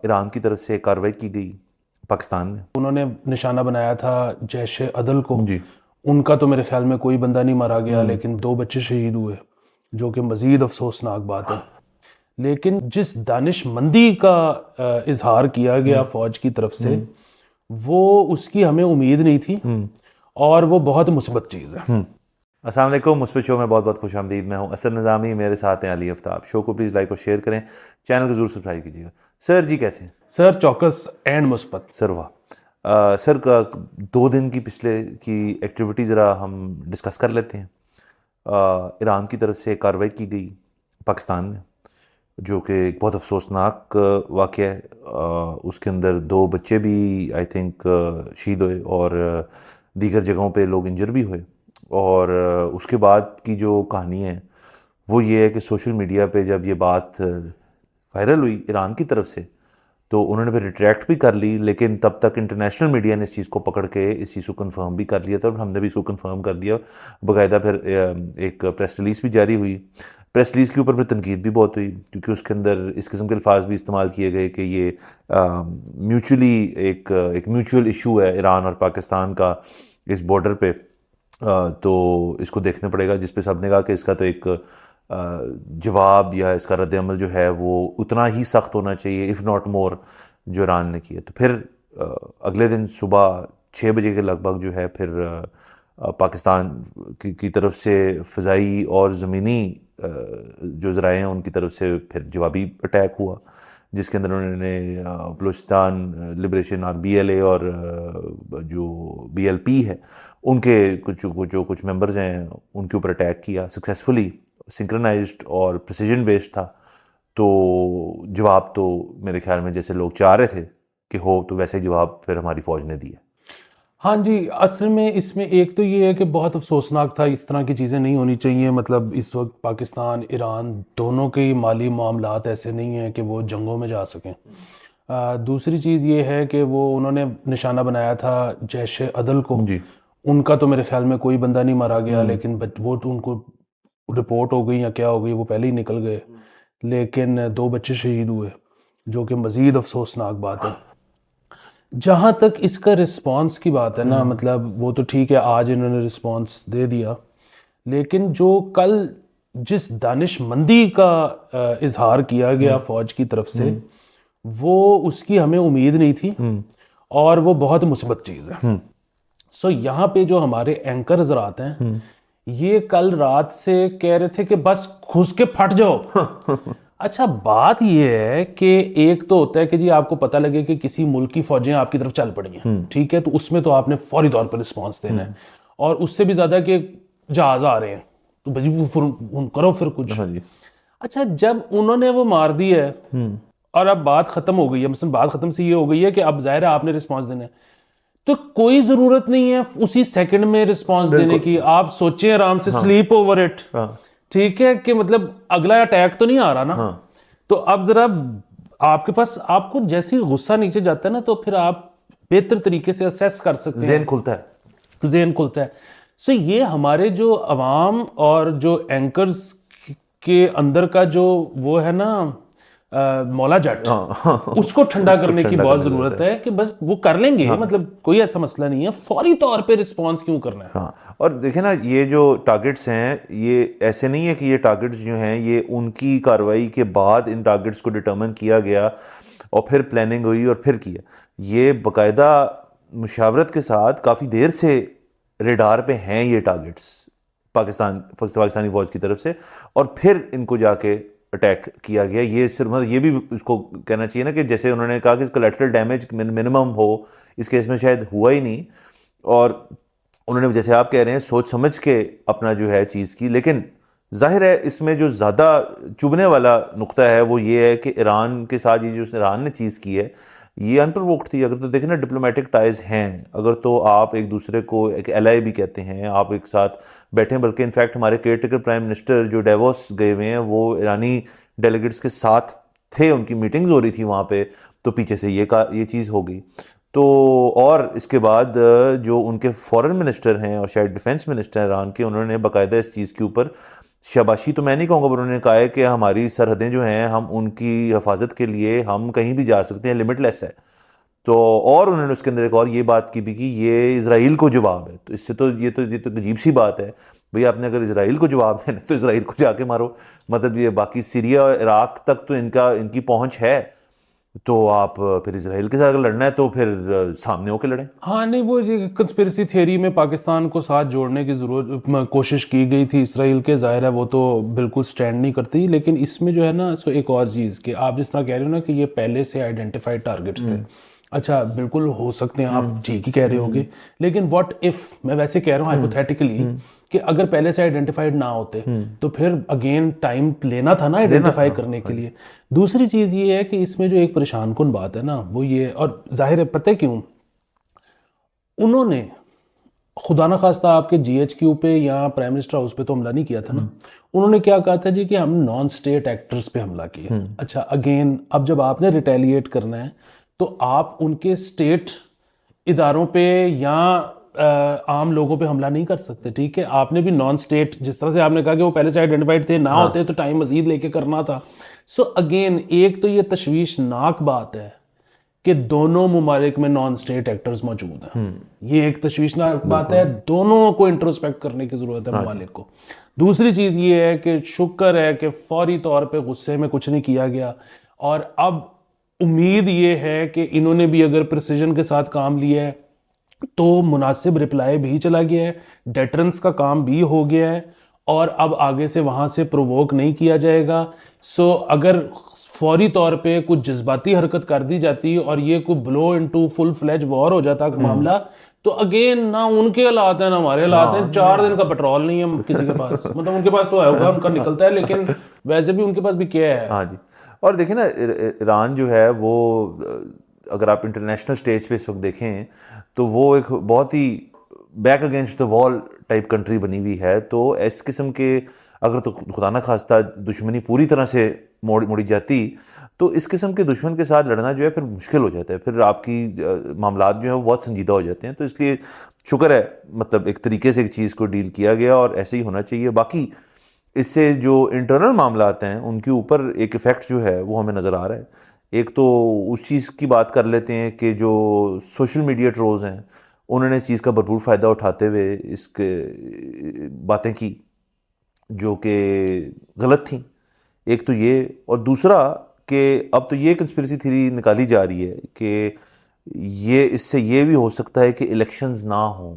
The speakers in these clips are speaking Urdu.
ایران کی طرف سے کارروائی کی گئی پاکستان میں. انہوں نے نشانہ بنایا تھا جیش عدل کو. جی ان کا تو میرے خیال میں کوئی بندہ نہیں مارا گیا، لیکن 2 بچے شہید ہوئے، جو کہ مزید افسوسناک بات ہے. لیکن جس دانش مندی کا اظہار کیا گیا فوج کی طرف سے، وہ اس کی ہمیں امید نہیں تھی، اور وہ بہت مثبت چیز ہے. السلام علیکم. مثبت شو میں بہت بہت خوش آمدید. میں ہوں اسد نظامی، میرے ساتھ ہیں علی آفتاب. شو کو پلیز لائک اور شیئر کریں، چینل کو ضرور سبسکرائب کیجیے گا. سر جی کیسے ہیں؟ سر چوکس اینڈ مثبت. سر واہ. سر 2 دن کی پچھلے کی ایکٹیویٹی ذرا ہم ڈسکس کر لیتے ہیں. ایران کی طرف سے کارروائی کی گئی پاکستان میں، جو کہ ایک بہت افسوسناک واقعہ ہے. اس کے اندر 2 بچے بھی آئی تھنک شہید ہوئے، اور دیگر جگہوں پہ لوگ انجر بھی ہوئے. اور اس کے بعد کی جو کہانی ہے وہ یہ ہے کہ سوشل میڈیا پہ جب یہ بات وائرل ہوئی ایران کی طرف سے، تو انہوں نے پھر ریٹریکٹ بھی کر لی، لیکن تب تک انٹرنیشنل میڈیا نے اس چیز کو پکڑ کے اس چیز کو کنفرم بھی کر لیا تھا، اور ہم نے بھی اس کو کنفرم کر دیا. باقاعدہ پھر ایک پریس ریلیز بھی جاری ہوئی. پریس ریلیز کے اوپر پھر تنقید بھی بہت ہوئی، کیونکہ اس کے اندر اس قسم کے الفاظ بھی استعمال کیے گئے کہ یہ میوچولی ایک میوچول ایشو ہے ایران اور پاکستان کا اس بارڈر پہ. تو اس کو دیکھنا پڑے گا، جس پہ سب نے کہا کہ اس کا تو ایک جواب یا اس کا رد عمل جو ہے وہ اتنا ہی سخت ہونا چاہیے، اف ناٹ مور، جو ایران نے کیا. تو پھر اگلے دن صبح 6 بجے کے لگ بھگ جو ہے پھر پاکستان کی طرف سے فضائی اور زمینی جو ذرائع ہیں ان کی طرف سے پھر جوابی اٹیک ہوا، جس کے اندر انہوں نے بلوچستان لبریشن اور BLA اور جو BLP ہے ان کے کچھ ممبرز ہیں ان کے اوپر اٹیک کیا سکسیسفلی. سنکرنائزڈ اور پریسیجن بیسڈ تھا. تو جواب تو میرے خیال میں جیسے لوگ چاہ رہے تھے کہ ہو، تو ویسے ہی جواب پھر ہماری فوج نے دیا. ہاں جی، اصل میں اس میں ایک تو یہ ہے کہ بہت افسوسناک تھا، اس طرح کی چیزیں نہیں ہونی چاہیے. مطلب اس وقت پاکستان ایران دونوں کے مالی معاملات ایسے نہیں ہیں کہ وہ جنگوں میں جا سکیں. دوسری چیز یہ ہے کہ انہوں نے نشانہ بنایا تھا جیش عدل کو. جی ان کا تو میرے خیال میں کوئی بندہ نہیں مارا گیا، لیکن وہ تو ان کو رپورٹ ہو گئی یا کیا ہو گئی، وہ پہلے ہی نکل گئے. لیکن 2 بچے شہید ہوئے، جو کہ مزید افسوسناک بات ہے. جہاں تک اس کا رسپانس کی بات ہے نا، مطلب وہ تو ٹھیک ہے، آج انہوں نے رسپانس دے دیا، لیکن جو کل جس دانش مندی کا اظہار کیا گیا فوج کی طرف سے، وہ اس کی ہمیں امید نہیں تھی، اور وہ بہت مثبت چیز ہے. سو یہاں پہ جو ہمارے اینکر حضرات ہیں، یہ کل رات سے کہہ رہے تھے کہ بس گھس کے پھٹ جاؤ. اچھا بات یہ ہے کہ ایک تو ہوتا ہے کہ جی آپ کو پتہ لگے کہ کسی ملک کی فوجیں آپ کی طرف چل پڑی ہیں، ٹھیک ہے، تو اس میں تو آپ نے فوری طور پر رسپانس دینا ہے. اور اس سے بھی زیادہ کہ جہاز آ رہے ہیں تو بھائی کرو پھر کچھ. اچھا جب انہوں نے وہ مار دی ہے اور اب بات ختم ہو گئی ہے، مثلا بات ختم سے یہ ہو گئی ہے کہ اب ظاہر ہے آپ نے رسپانس دینا ہے، تو کوئی ضرورت نہیں ہے اسی سیکنڈ میں رسپانس دینے کی. آپ سوچیں آرام سے، سلیپ اوور اٹ، ٹھیک ہے، کہ مطلب اگلا اٹیک تو نہیں آ رہا نا. تو اب ذرا آپ کے پاس، آپ کو جیسے غصہ نیچے جاتا ہے نا، تو پھر آپ بہتر طریقے سے اسیس کر سکتے ہیں، ذہن کھلتا ہے. سو یہ ہمارے جو عوام اور جو اینکرز کے اندر کا جو وہ ہے نا مولا جٹ، اس کو ٹھنڈا کرنے کی بہت ضرورت ہے کہ بس وہ کر لیں گے، مطلب کوئی ایسا مسئلہ نہیں ہے، فوری طور پہ رسپانس کیوں کرنا ہے. اور دیکھیں نا، یہ جو ٹارگٹس ہیں یہ ایسے نہیں ہے کہ یہ ٹارگٹس جو ہیں یہ ان کی کارروائی کے بعد ان ٹارگٹس کو ڈٹرمن کیا گیا اور پھر پلاننگ ہوئی اور پھر کیا. یہ باقاعدہ مشاورت کے ساتھ کافی دیر سے ریڈار پہ ہیں یہ ٹارگٹس پاکستانی فوج کی طرف سے، اور پھر ان کو جا کے اٹیک کیا گیا. یہ صرف یہ بھی اس کو کہنا چاہیے نا کہ جیسے انہوں نے کہا کہ کولیٹرل ڈیمیج منیمم ہو، اس کیس میں شاید ہوا ہی نہیں. اور انہوں نے جیسے آپ کہہ رہے ہیں سوچ سمجھ کے اپنا جو ہے چیز کی. لیکن ظاہر ہے اس میں جو زیادہ چبھنے والا نقطہ ہے وہ یہ ہے کہ ایران کے ساتھ یہ جو ایران نے چیز کی ہے یہ انپرووکڈ تھی. اگر تو دیکھیں نا ڈپلومیٹک ٹائز ہیں، اگر تو آپ ایک دوسرے کو ایک ایلائی بھی کہتے ہیں، آپ ایک ساتھ بیٹھیں، بلکہ انفیکٹ ہمارے کیئر ٹیکر پرائم منسٹر جو ڈیووس گئے ہوئے ہیں وہ ایرانی ڈیلیگیٹس کے ساتھ تھے، ان کی میٹنگز ہو رہی تھی وہاں پہ، تو پیچھے سے یہ چیز ہو گئی. تو اور اس کے بعد جو ان کے فورن منسٹر ہیں اور شاید ڈیفنس منسٹر ایران کے، انہوں نے باقاعدہ اس چیز کے اوپر شاباشی تو میں نہیں کہوں گا، پر انہوں نے کہا ہے کہ ہماری سرحدیں جو ہیں ہم ان کی حفاظت کے لیے ہم کہیں بھی جا سکتے ہیں، لمٹ لیس ہے. تو اور انہوں نے اس کے اندر ایک اور یہ بات کی بھی کہ یہ اسرائیل کو جواب ہے. تو اس سے تو یہ تو عجیب سی بات ہے بھئی، آپ نے اگر اسرائیل کو جواب دینا تو اسرائیل کو جا کے مارو. مطلب یہ باقی سیریا اور عراق تک تو ان کی پہنچ ہے، تو آپ پھر اسرائیل کے ساتھ اگر لڑنا ہے تو پھر سامنے ہو کے لڑیں. ہاں نہیں، وہ یہ کنسپیرسی تھیوری میں پاکستان کو ساتھ جوڑنے کی ضرورت کوشش کی گئی تھی اسرائیل کے، ظاہر ہے وہ تو بالکل سٹینڈ نہیں کرتی. لیکن اس میں جو ہے نا سو ایک اور چیز کہ آپ جس طرح کہہ رہے ہو نا کہ یہ پہلے سے آئیڈینٹیفائڈ ٹارگٹس تھے. اچھا بالکل ہو سکتے ہیں، آپ ٹھیک ہی کہہ رہے ہوگے، لیکن واٹ ایف، میں ویسے کہہ رہا ہوں ہائپوتھیٹیکلی، کہ اگر پہلے سے آئیڈینٹیفائڈ نہ ہوتے تو پھر اگین ٹائم لینا تھا نا آئیڈینٹیفائی کرنے کے لیے. دوسری چیز یہ ہے کہ اس میں جو ایک پریشان کن بات ہے نا وہ یہ، اور ظاہر ہے پتہ کیوں انہوں نے خدا نہ خواستہ آپ کے جی ایچ کیو پہ یا پرائم منسٹر ہاؤس پہ تو حملہ نہیں کیا تھا نا. انہوں نے کیا کہا تھا جی کہ ہم نان سٹیٹ ایکٹرز پہ حملہ کیا. اچھا اگین اب جب آپ نے ریٹیلیٹ کرنا ہے تو آپ ان کے سٹیٹ اداروں پہ یا عام لوگوں پہ حملہ نہیں کر سکتے. ٹھیک ہے، آپ نے بھی نان سٹیٹ، جس طرح سے آپ نے کہا کہ وہ پہلے سے آئیڈینٹیفائڈ تھے، نہ ہوتے تو ٹائم مزید لے کے کرنا تھا. سو اگین ایک تو یہ تشویشناک بات ہے کہ دونوں ممالک میں نان سٹیٹ ایکٹرز موجود ہیں. یہ ایک تشویشناک بات ہے، دونوں کو انٹروسپیکٹ کرنے کی ضرورت ہے ممالک کو. دوسری چیز یہ ہے کہ شکر ہے کہ فوری طور پہ غصے میں کچھ نہیں کیا گیا، اور اب امید یہ ہے کہ انہوں نے بھی اگر پریسیجن کے ساتھ کام لیا ہے تو مناسب رپلائی بھی چلا گیا ہے، ڈیٹرنس کا کام بھی ہو گیا ہے، اور اب آگے سے وہاں سے پرووک نہیں کیا جائے گا. سو اگر فوری طور پہ کچھ جذباتی حرکت کر دی جاتی اور یہ کوئی بلو انٹو فل فلیج وار ہو جاتا معاملہ، تو اگین نہ ان کے حالات ہیں نہ ہمارے حالات ہیں. 4 دن کا پیٹرول نہیں ہے کسی کے پاس، مطلب ان کے پاس تو ہے ہوگا، ان کا نکلتا ہے، لیکن ویسے بھی ان کے پاس بھی کیا ہے. ہاں جی. اور دیکھیں نا ایران جو ہے وہ اگر آپ انٹرنیشنل سٹیج پہ اس وقت دیکھیں تو وہ ایک بہت ہی بیک اگینسٹ دا وال ٹائپ کنٹری بنی ہوئی ہے. تو اس قسم کے اگر تو خدا نہ خواستہ دشمنی پوری طرح سے موڑی جاتی تو اس قسم کے دشمن کے ساتھ لڑنا جو ہے پھر مشکل ہو جاتا ہے، پھر آپ کی معاملات جو ہیں وہ بہت سنجیدہ ہو جاتے ہیں. تو اس لیے شکر ہے مطلب ایک طریقے سے ایک چیز کو ڈیل کیا گیا اور ایسے ہی ہونا چاہیے. باقی اس سے جو انٹرنل معاملات ہیں ان کے اوپر ایک ایفیکٹ جو ہے وہ ہمیں نظر آ رہا ہے. ایک تو اس چیز کی بات کر لیتے ہیں کہ جو سوشل میڈیا ٹرولز ہیں انہوں نے اس چیز کا بھرپور فائدہ اٹھاتے ہوئے اس کے باتیں کی جو کہ غلط تھیں. ایک تو یہ، اور دوسرا کہ اب تو یہ کنسپیرسی تھیوری نکالی جا رہی ہے کہ یہ اس سے یہ بھی ہو سکتا ہے کہ الیکشنز نہ ہوں،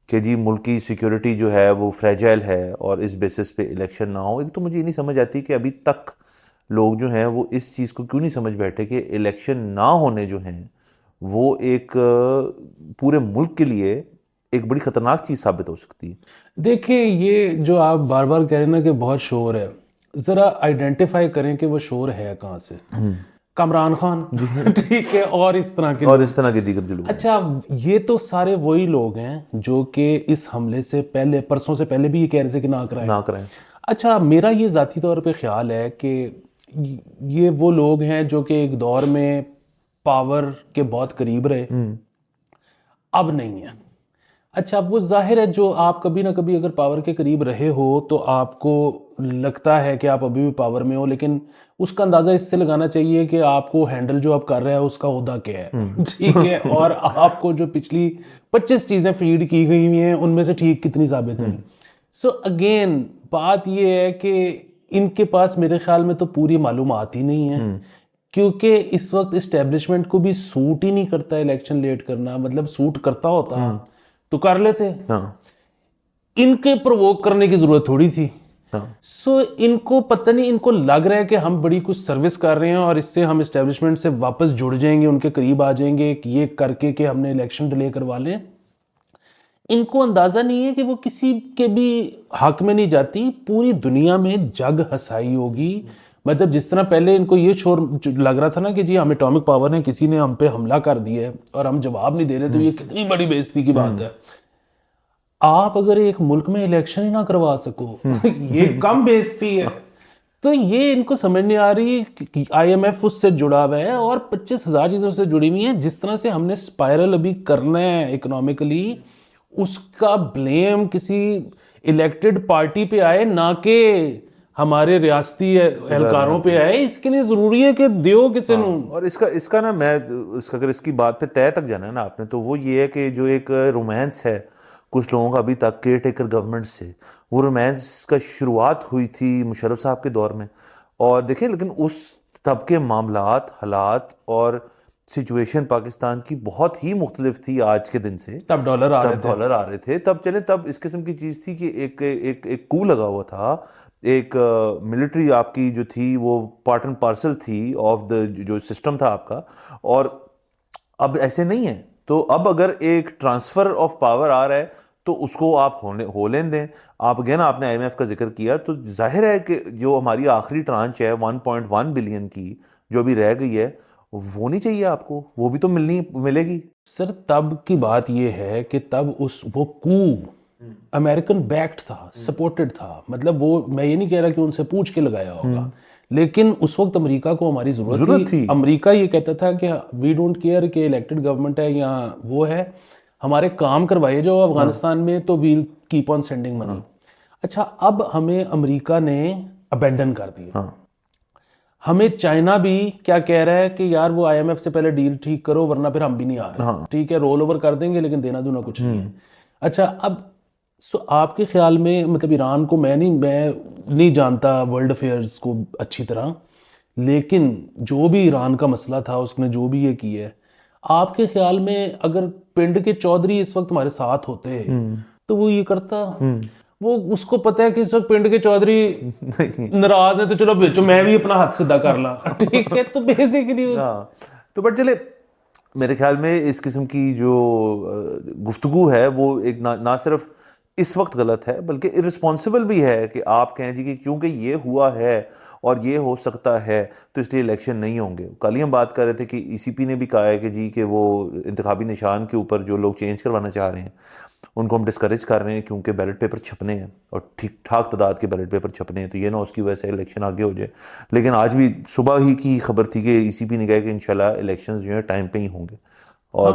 کہ جی ملک کی سیکیورٹی جو ہے وہ فریجائل ہے اور اس بیسس پہ الیکشن نہ ہو. ایک تو مجھے یہ نہیں سمجھ آتی کہ ابھی تک لوگ جو ہیں وہ اس چیز کو کیوں نہیں سمجھ بیٹھے کہ الیکشن نہ ہونے جو ہیں وہ ایک پورے ملک کے لیے ایک بڑی خطرناک چیز ثابت ہو سکتی ہے. دیکھیں یہ جو آپ بار بار کہہ رہے ہیں نا کہ بہت شور ہے، ذرا آئیڈینٹیفائی کریں کہ وہ شور ہے کہاں سے. کامران خان، ٹھیک ہے، اور اس طرح کے دیگر جو لوگ. اچھا یہ تو سارے وہی لوگ ہیں جو کہ اس حملے سے پہلے، پرسوں سے پہلے بھی یہ کہہ رہے تھے کہ نہ کرائیں. اچھا میرا یہ ذاتی طور پہ خیال ہے کہ یہ وہ لوگ ہیں جو کہ ایک دور میں پاور کے بہت قریب رہے، اب نہیں ہے. اچھا وہ ظاہر ہے جو آپ کبھی نہ کبھی اگر پاور کے قریب رہے ہو تو آپ کو لگتا ہے کہ آپ ابھی بھی پاور میں ہو، لیکن اس کا اندازہ اس سے لگانا چاہیے کہ آپ کو ہینڈل جو آپ کر رہے ہیں اس کا عہدہ کیا ہے. ٹھیک ہے، اور آپ کو جو پچھلی 25 چیزیں فیڈ کی گئی ہوئی ہیں ان میں سے ٹھیک کتنی ثابت ہیں. سو اگین بات یہ ہے کہ ان کے پاس میرے خیال میں تو پوری معلومات ہی نہیں ہے، کیونکہ اس وقت اسٹیبلشمنٹ کو بھی سوٹ ہی نہیں کرتا الیکشن لیٹ کرنا. مطلب سوٹ کرتا ہوتا تو کر لیتے، ان کے پرووک کرنے کی ضرورت تھوڑی تھی. سو ان کو پتہ نہیں، ان کو لگ رہا ہے کہ ہم بڑی کچھ سروس کر رہے ہیں اور اس سے ہم اسٹیبلشمنٹ سے واپس جڑ جائیں گے، ان کے قریب آ جائیں گے یہ کر کے کہ ہم نے الیکشن ڈیلے کروا لیں. ان کو اندازہ نہیں ہے کہ وہ کسی کے بھی حق میں نہیں جاتی. پوری دنیا میں جگ ہسائی ہوگی. مطلب جس طرح پہلے ان کو یہ شور لگ رہا تھا نا کہ جی ہم اٹامک پاور نے کسی نے ہم پہ حملہ کر دیا ہے اور ہم جواب نہیں دے رہے، تو یہ کتنی بڑی بے عزتی کی بات ہے. آپ اگر ایک ملک میں الیکشن ہی نہ کروا سکو یہ کم بے عزتی ہے. تو یہ ان کو سمجھ نہیں آ رہی. آئی ایم ایف اس سے جڑا ہوا ہے اور 25,000 چیزوں سے جڑی ہوئی ہیں. جس طرح سے ہم نے اسپائرل ابھی کرنا ہے اکنامکلی، اس کا بلیم کسی الیکٹڈ پارٹی پہ آئے نہ کہ ہمارے ریاستی اہلکاروں پہ آئے. اس کے لیے ضروری ہے کہ دیو کسی نو. اور اس کا نا میں اگر اس کی بات پہ طے تک جانا ہے نا آپ نے, تو وہ یہ ہے کہ جو ایک رومانس ہے کچھ لوگوں کا ابھی تک کیئر ٹیکر گورنمنٹ سے, وہ رومانس کا شروعات ہوئی تھی مشرف صاحب کے دور میں. اور دیکھیں لیکن اس تب کے معاملات, حالات اور سچویشن پاکستان کی بہت ہی مختلف تھی آج کے دن سے. تب ڈالر آ رہے تھے, تب چلیں تب اس قسم کی چیز تھی کہ ایک کو لگا ہوا تھا, ایک ملٹری آپ کی جو تھی وہ پارٹ اینڈ پارسل تھی آف دا جو سسٹم تھا آپ کا. اور اب ایسے نہیں ہے. تو اب اگر ایک ٹرانسفر آف پاور آ رہا ہے تو اس کو آپ ہو لین دیں. آپ اگین آپ نے IMF کا ذکر کیا, تو ظاہر ہے کہ جو ہماری آخری ٹرانچ ہے 1.1 بلین کی جو بھی رہ گئی ہے, وہ نہیں چاہیے آپ کو, وہ بھی تو ملے گی. سر تب کی بات یہ ہے کہ تب وہ کو امریکن بیکڈ تھا, سپورٹڈ تھا. مطلب وہ میں یہ نہیں کہہ رہا کہ ان سے پوچھ کے لگایا ہوگا, لیکن اس وقت امریکہ کو ہماری ضرورت تھی. امریکہ یہ کہتا تھا کہ وی ڈونٹ کیئر کہ الیکٹڈ گورنمنٹ ہے یا وہ ہے, ہمارے کام کروائے جو افغانستان میں, تو ویل کیپ آن سینڈنگ منی. اچھا اب ہمیں امریکہ نے ابینڈن کر دیا. ہمیں چائنا بھی کیا کہہ رہا ہے کہ یار وہ IMF سے پہلے ڈیل ٹھیک کرو ورنہ پھر ہم بھی نہیں آ رہے. ٹھیک ہے, رول اوور کر دیں گے لیکن دینا دونا کچھ نہیں ہے. اچھا اب آپ کے خیال میں, مطلب ایران کو میں نہیں جانتا ورلڈ افیئرز کو اچھی طرح, لیکن جو بھی ایران کا مسئلہ تھا اس نے جو بھی یہ کیا ہے, آپ کے خیال میں اگر پنڈ کے چودھری اس وقت ہمارے ساتھ ہوتے تو وہ یہ کرتا؟ وہ اس کو پتہ ہے کہ اس وقت پنڈ کے چودھری ناراض ہیں تو چلو بیچو میں بھی اپنا ہاتھ سیدھا کر لاں. ٹھیک ہے, تو بیسیکلی تو بٹ چلے میرے خیال میں اس قسم کی جو گفتگو ہے وہ ایک نہ صرف اس وقت غلط ہے بلکہ ارسپانسبل بھی ہے کہ آپ کہیں جی کہ چونکہ یہ ہوا ہے اور یہ ہو سکتا ہے تو اس لیے الیکشن نہیں ہوں گے. کل ہی ہم بات کر رہے تھے کہ ECP نے بھی کہا ہے کہ جی کہ وہ انتخابی نشان کے اوپر جو لوگ چینج کروانا چاہ رہے ہیں ان کو ہم ڈسکریج کر رہے ہیں کیونکہ بیلٹ پیپر چھپنے ہیں اور ٹھیک ٹھاک تعداد کے بیلٹ پیپر چھپنے ہیں, تو یہ نہ اس کی وجہ سے الیکشن آگے ہو جائے. لیکن آج بھی صبح ہی کی خبر تھی کہ ECP نے کہا کہ انشاءاللہ الیکشنز جو ہیں ٹائم پہ ہی ہوں گے اور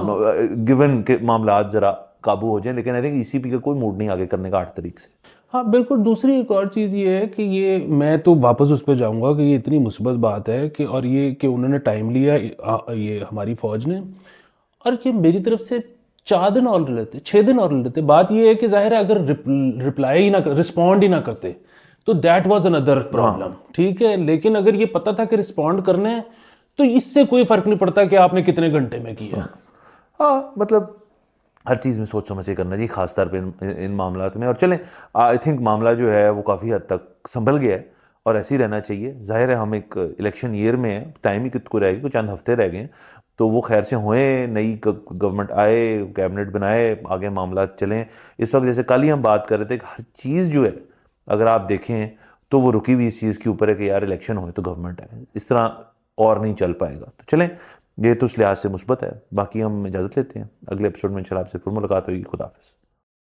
گیون کہ معاملات ذرا قابو ہو جائیں. لیکن آئی تھنک ECP کا کوئی موڈ نہیں آگے کرنے کا 8 تاریخ سے. ہاں بالکل. دوسری ایک اور چیز یہ ہے کہ یہ میں تو واپس اس پہ جاؤں گا کہ یہ اتنی مثبت بات ہے کہ, اور یہ کہ انہوں نے ٹائم لیا یہ ہماری فوج نے, اور یہ میری طرف سے 4 دن اور لے لیتے, 6 دن اور لے لیتے. بات یہ ہے کہ ظاہر ہے اگر رپلائی ہی نہ رسپونڈ ہی نہ کرتے تو دیٹ واز اندر پرابلم. ٹھیک ہے, لیکن اگر یہ پتہ تھا کہ رسپونڈ کرنا ہے تو اس سے کوئی فرق نہیں پڑتا کہ آپ نے کتنے گھنٹے میں کیا. ہاں مطلب ہر چیز میں سوچ سمجھ کے کرنا جی, خاص طور پہ ان معاملات میں. اور چلیں آئی تھنک معاملہ جو ہے وہ کافی حد تک سنبھل گیا ہے اور ایسے ہی رہنا چاہیے. ظاہر ہے ہم ایک الیکشن ایئر میں ہیں, ٹائم ہی کو رہ گیا, کچھ چند ہفتے رہ گئے ہیں, تو وہ خیر سے ہوئیں, نئی گورنمنٹ آئے, کیبنٹ بنائے, آگے معاملات چلیں. اس وقت جیسے کل ہی ہم بات کر رہے تھے کہ ہر چیز جو ہے اگر آپ دیکھیں تو وہ رکی ہوئی اس چیز کے اوپر ہے کہ یار الیکشن ہوئے تو گورنمنٹ آئے, اس طرح اور نہیں چل پائے گا. تو چلیں یہ تو اس لحاظ سے مثبت ہے. باقی ہم اجازت لیتے ہیں, اگلے ایپیسوڈ میں انشاءاللہ آپ سے پھر ملاقات ہوگی. خدا حافظ.